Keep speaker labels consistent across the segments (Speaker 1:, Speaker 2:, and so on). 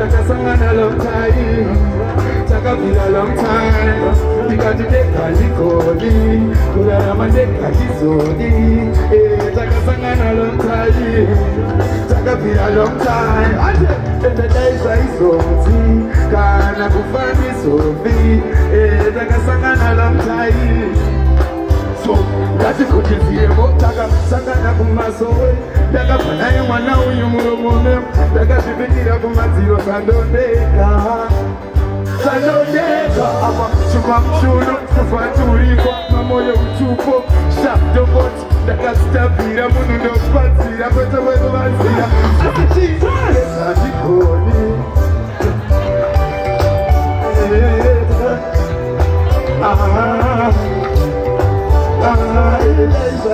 Speaker 1: takasangana long time, takapira long time. Ndega ndikoni, kurarama ndega ndizoni. Takasangana long time, takapira long time. Ende daisa isonzi, kana kufani sofi. Takasangana long time. So, ngati kuchiziye motaka sangana kumasowe. Ndakapanaye mwana uyu muromone. Ndakazvipindira kumadziro sandondeka. Sandondeka apa chuma mshuno kufaturikwa mamoyo utupo shabdobot. Ndakazitapira munhu ndokubatsira kwete kwekubatsira. Handikoni.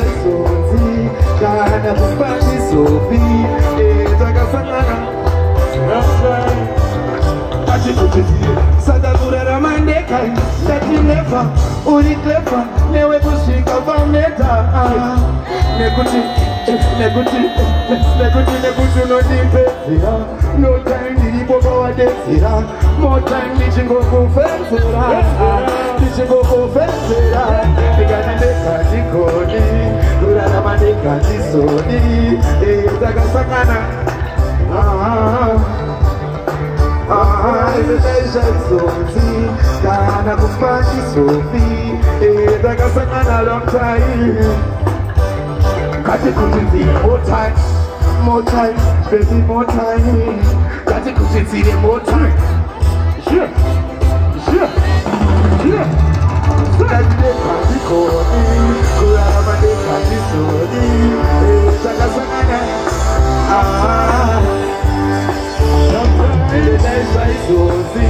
Speaker 1: Isonzi, kana kufani sofi. Takasangana achikuchiziye sadakurarama ndega ndati nefa uri clever newe kusvika pameta. Nekuti unondipedzera. No time ndiripo pawadetsera. More time ndichingokufenzera. Ndikati ndega ndikoni, kurarama ndega ndizoni. Takasangana daisha isonzi, kana kufani sofi. Takasangana long time. Kati kuchiziye more time, baby more time. Kati kuchiziye more time. Yeah. Ndega ndikoni, kurarama ndega ndizoni. Takasangana daisha isonzi,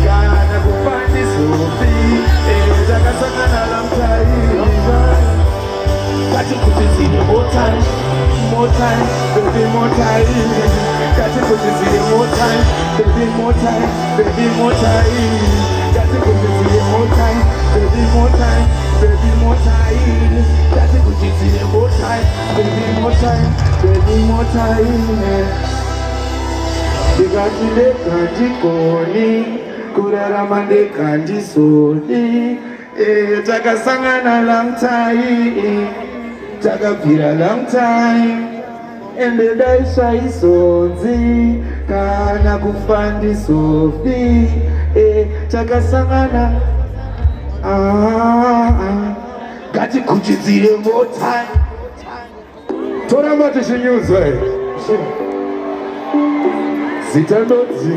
Speaker 1: kana kufani sofi. Takasangana long time. Kati kuchiziye more time, baby more time. Kati kuchiziye more time, baby more time, baby more time. Kati kuchiziye more time, baby more time, baby more time. Kati kuchiziye more time, baby more time, baby more time. Ndikati ndega ndikoni, kurarama ndega ndizoni. Takasangana long time, takapira long time. Ende daisha isonzi, kana kufandi sofi. Takasangana kati kuchiziye more time. Toramba tishinyuzwe zitandotsi,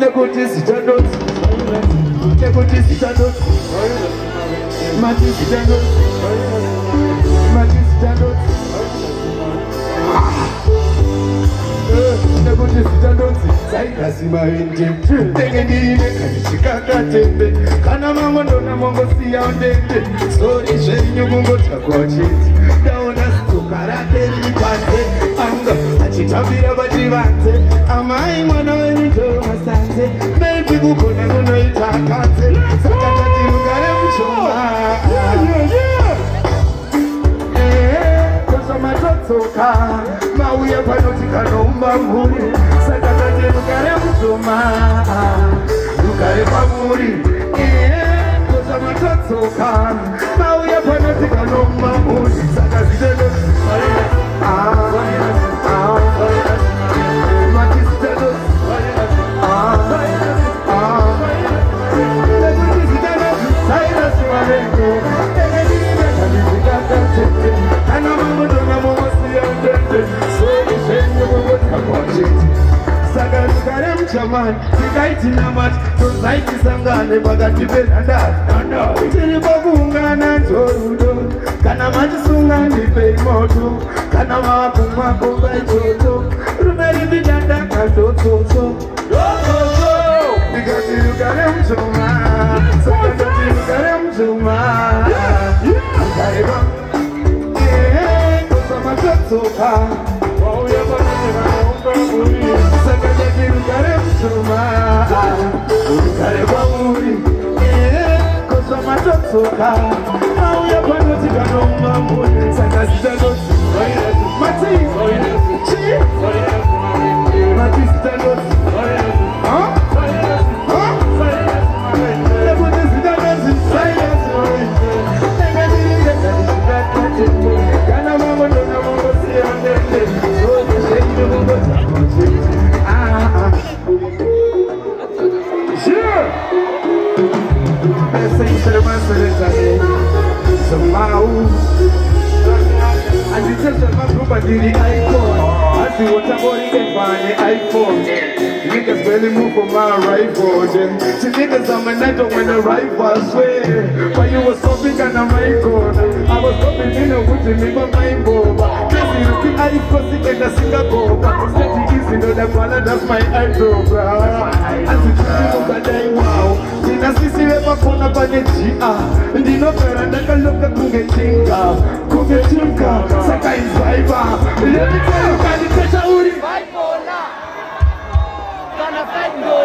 Speaker 1: nekuti zitandotsi, nekuti zitandotsi, mati zitandotsi, mati zitandotsi. Nekuti zitandotsi, Silas Mavende. Ndege ndine kanichikakatembe, kana mamondo namongosiya ndende. Sori zvenyu kungotakwa chete. Ndaona sitoka rake ripande, anga achitambira pachivanze. Amai mwana wenyu ndomasanze, maybe kukona kunoita akadze. Saka ndati mugare mushoma. Kosomatotsoka, mauya panoti kanomba mhuri. Saka ndati mugare mushoma, mugare pamuri. Kosomatotsoka, mauya panoti kanomba mhuri. Saka zitendotsi, Shaman, tikaiti namati, tozaiti sangane pakati penhandare. Tiri pakungana nzorudo, kana machisungani peimoto, kana vakumwa komba ichoto. Rume rivitanda kadotsotso, ndikati rugare muchoma, saka ndati rugare muchoma. Ukareba, kosamatotsoka, wauya panoti vanaumba muri. Saka ndati rugare muchoma, rugare pamuri. Kosamatotsoka, wauya panoti vanaumba muri. Saka zitandotsi, mati, chi, mati zitandotsi. Sure. Blessings to the master somehow. And you tell them my group I did the icon. I see what I'm going to find the iPhone. Niggas barely move from my rifle. See niggas on my night when the rifle swear. But you was so big and I'm icon. I was hoping you know what you make my mind go. Crazy you see I crossing in the Singapore. Steady easy though that one that's my idol, bro. As you look at that wow. Nina sisi wepa kona panye G.A. Ndino pera ndaka loka kungetinga. Saka is viber. Let me tell you, can you catch a uri? Gonna fight no.